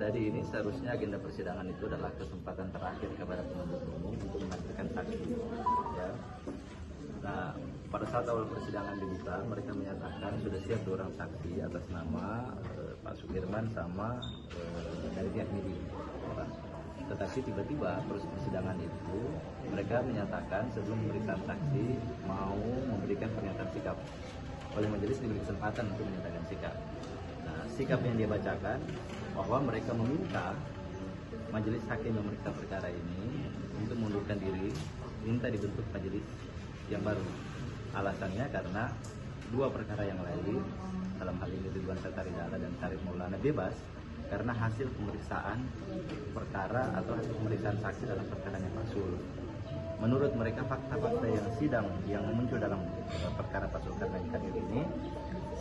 Jadi ini seharusnya agenda persidangan itu adalah kesempatan terakhir kepada penuntut umum untuk menghadirkan saksi. Ya. Nah, pada saat awal persidangan dibuka, mereka menyatakan sudah siap 2 orang saksi atas nama Pak Sudirman sama dari pihak MIDI. Tetapi tiba-tiba proses persidangan itu mereka menyatakan sebelum memberikan saksi mau memberikan pernyataan sikap. Oleh majelis diberi kesempatan untuk menyatakan sikap. Nah, sikap yang dia bacakan bahwa mereka meminta majelis hakim yang memeriksa perkara ini untuk mengundurkan diri, minta dibentuk majelis yang baru. Alasannya karena 2 perkara yang lain, dalam hal ini Ridwan Sataridala dan Syarif Maulana bebas karena hasil pemeriksaan perkara atau hasil pemeriksaan saksi dalam perkaranya Pak Sul. Menurut mereka fakta-fakta yang sidang yang muncul dalam perkara Pak Zulkarnain Kadir ini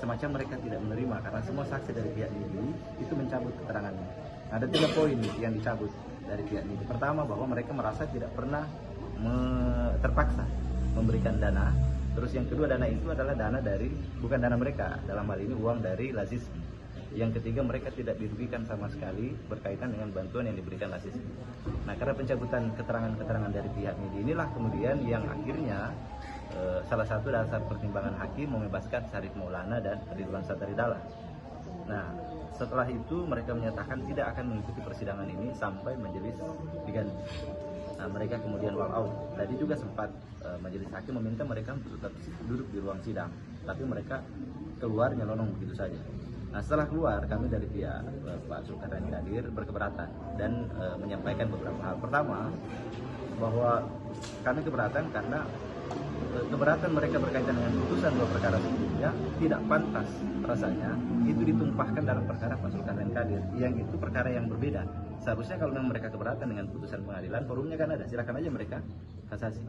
semacam mereka tidak menerima karena semua saksi dari pihak MIDI itu mencabut keterangannya. Ada 3 poin yang dicabut dari pihak MIDI. Pertama, bahwa mereka merasa tidak pernah terpaksa memberikan dana. Terus yang kedua, dana itu adalah dana dari, bukan dana mereka, dalam hal ini uang dari Lazismi. Yang ketiga, mereka tidak dirugikan sama sekali berkaitan dengan bantuan yang diberikan Lazismi. Nah, karena pencabutan keterangan-keterangan dari pihak MIDI inilah kemudian yang akhirnya salah satu dasar pertimbangan hakim membebaskan Syarif Maulana dan Ridwan Sataridala. Nah, setelah itu mereka menyatakan tidak akan mengikuti persidangan ini sampai majelis diganti. Nah, mereka kemudian walk out. Tadi juga sempat majelis hakim meminta mereka untuk tetap duduk di ruang sidang, tapi mereka keluar nyelonong begitu saja. Nah, setelah keluar, kami dari pihak Pak Zulkarnain Kadir berkeberatan dan menyampaikan beberapa hal. Pertama, bahwa kami keberatan karena keberatan mereka berkaitan dengan putusan 2 perkara sebelumnya tidak pantas rasanya itu ditumpahkan dalam perkara Pak Zulkarnain Kadir yang itu perkara yang berbeda. Seharusnya kalau memang mereka keberatan dengan putusan pengadilan, forumnya kan ada, silakan aja mereka kasasi.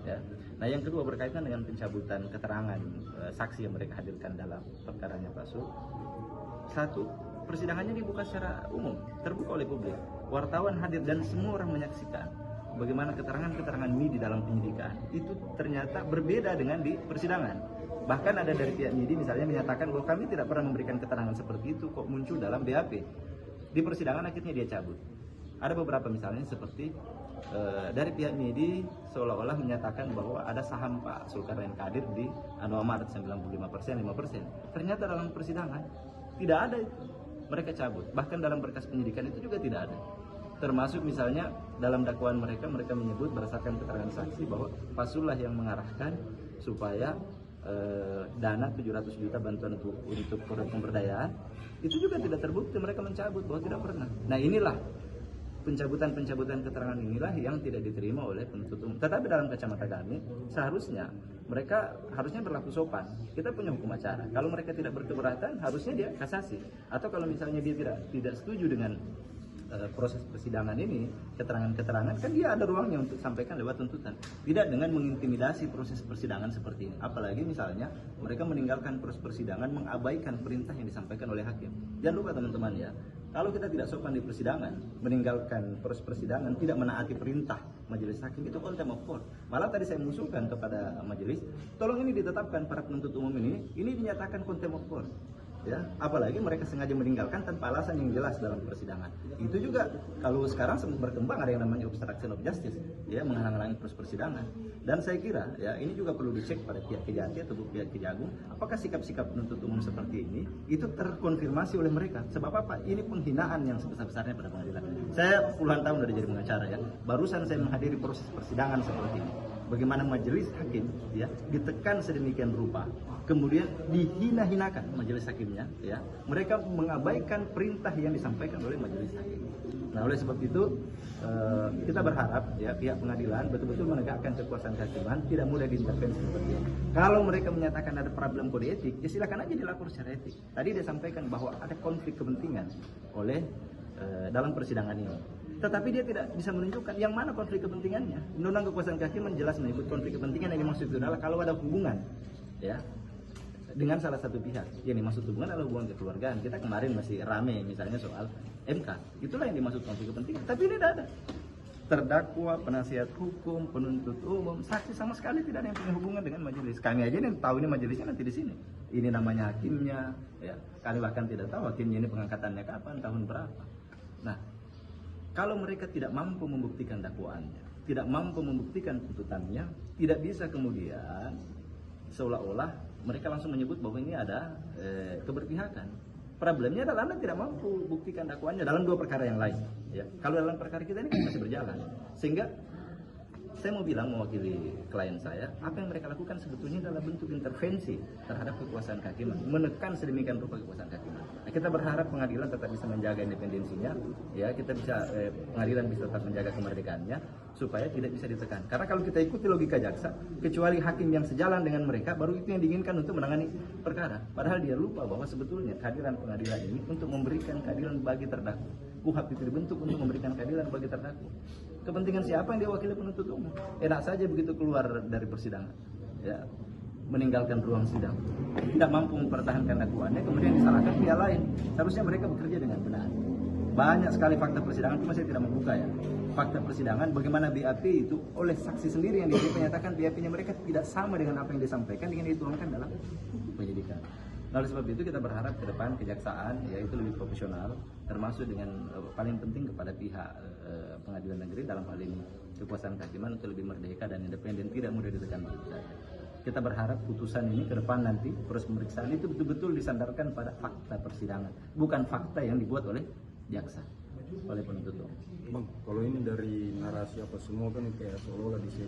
Ya. Nah, yang kedua berkaitan dengan pencabutan keterangan saksi yang mereka hadirkan dalam perkaranya Pak Sul. 1, persidangannya dibuka secara umum, terbuka oleh publik. Wartawan hadir dan semua orang menyaksikan bagaimana keterangan-keterangan MIDI dalam penyidikan itu ternyata berbeda dengan di persidangan. Bahkan ada dari pihak MIDI misalnya menyatakan bahwa kami tidak pernah memberikan keterangan seperti itu kok muncul dalam BAP. Di persidangan akhirnya dia cabut. Ada beberapa misalnya seperti dari pihak MIDI seolah-olah menyatakan bahwa ada saham Pak Zulkarnain Kadir di Anwar 95%, 5%. Ternyata dalam persidangan tidak ada itu. Mereka cabut. Bahkan dalam berkas penyidikan itu juga tidak ada. Termasuk misalnya dalam dakwaan mereka menyebut berdasarkan keterangan saksi bahwa Pak Sul lah yang mengarahkan supaya dana 700 juta bantuan untuk produk pemberdayaan itu juga tidak terbukti. Mereka mencabut bahwa tidak pernah. Nah, inilah pencabutan keterangan inilah yang tidak diterima oleh penuntut umum. Tetapi dalam kacamata kami seharusnya mereka harusnya berlaku sopan. Kita punya hukum acara. Kalau mereka tidak berkeberatan harusnya dia kasasi. Atau kalau misalnya dia tidak setuju dengan proses persidangan ini, keterangan-keterangan kan dia ada ruangnya untuk sampaikan lewat tuntutan, tidak dengan mengintimidasi proses persidangan seperti ini. Apalagi misalnya mereka meninggalkan proses persidangan, mengabaikan perintah yang disampaikan oleh hakim. Jangan lupa teman-teman ya, kalau kita tidak sopan di persidangan, meninggalkan proses persidangan, tidak menaati perintah majelis hakim, itu contempt of court. Malah tadi saya mengusulkan kepada majelis, tolong ini ditetapkan para penuntut umum ini dinyatakan contempt of court. Ya, apalagi mereka sengaja meninggalkan tanpa alasan yang jelas dalam persidangan. Itu juga kalau sekarang berkembang ada yang namanya obstruction of justice, ya, menghalang-halangi proses persidangan. Dan saya kira ya ini juga perlu dicek pada pihak Kejati atau pihak Kejagung, apakah sikap-sikap penuntut umum seperti ini itu terkonfirmasi oleh mereka. Sebab apa? Ini penghinaan yang sebesar-besarnya pada pengadilan. Saya puluhan tahun dari jadi pengacara ya, barusan saya menghadiri proses persidangan seperti ini. Bagaimana majelis hakim ya ditekan sedemikian rupa, kemudian dihina-hinakan majelis hakimnya ya, mereka mengabaikan perintah yang disampaikan oleh majelis hakim. Nah, oleh sebab itu kita berharap ya pihak pengadilan betul-betul menegakkan kekuasaan kehakiman, tidak mudah diintervensi seperti ini. Kalau mereka menyatakan ada problem kode etik, ya silakan aja dilapor secara etik. Tadi dia sampaikan bahwa ada konflik kepentingan oleh dalam persidangan ini. Tetapi dia tidak bisa menunjukkan yang mana konflik kepentingannya. Undang-undang kekuasaan kehakiman jelas menyebut konflik kepentingan yang dimaksud itu adalah kalau ada hubungan ya dengan salah satu pihak. Yang dimaksud hubungan adalah hubungan kekeluargaan. Kita kemarin masih rame misalnya soal MK. Itulah yang dimaksud konflik kepentingan. Tapi ini tidak ada. Terdakwa, penasihat hukum, penuntut umum, saksi sama sekali tidak ada yang punya hubungan dengan majelis. Kami aja yang tahu ini majelisnya nanti di sini. Ini namanya hakimnya ya. Kami bahkan tidak tahu hakimnya ini pengangkatannya kapan, tahun berapa. Nah, kalau mereka tidak mampu membuktikan dakwaannya, tidak mampu membuktikan tuntutannya, tidak bisa kemudian seolah-olah mereka langsung menyebut bahwa ini ada keberpihakan. Problemnya adalah Anda tidak mampu buktikan dakwaannya dalam dua perkara yang lain. Ya. Kalau dalam perkara kita ini kan masih berjalan, sehingga saya mau bilang mewakili klien saya, apa yang mereka lakukan sebetulnya adalah bentuk intervensi terhadap kekuasaan kehakiman, menekan sedemikian rupa kekuasaan kehakiman. Nah, kita berharap pengadilan tetap bisa menjaga independensinya, ya kita bisa pengadilan bisa tetap menjaga kemerdekaannya supaya tidak bisa ditekan. Karena kalau kita ikuti logika jaksa, kecuali hakim yang sejalan dengan mereka, baru itu yang diinginkan untuk menangani perkara. Padahal dia lupa bahwa sebetulnya kehadiran pengadilan ini untuk memberikan keadilan bagi terdakwa. KUHP itu dibentuk untuk memberikan keadilan bagi terdakwa. Kepentingan siapa yang diwakili penuntut umum? Enak saja begitu keluar dari persidangan, ya, meninggalkan ruang sidang, tidak mampu mempertahankan dakwaannya, kemudian disalahkan pihak lain. Seharusnya mereka bekerja dengan benar. Banyak sekali fakta persidangan, cuma saya tidak membuka ya. Fakta persidangan bagaimana BAP itu oleh saksi sendiri yang dinyatakan BAP-nya mereka tidak sama dengan apa yang disampaikan dengan dituangkan dalam penyidikan. Oleh sebab itu kita berharap ke depan kejaksaan yaitu lebih profesional, termasuk dengan paling penting kepada pihak pengadilan negeri dalam hal ini kekuasaan kehakiman untuk lebih merdeka dan independen, tidak mudah ditekan begitu saja. Kita berharap putusan ini ke depan nanti proses pemeriksaan itu betul-betul disandarkan pada fakta persidangan, bukan fakta yang dibuat oleh jaksa, oleh penuntut umum. Bang, kalau ini dari narasi apa semua kan kayak seolah-olah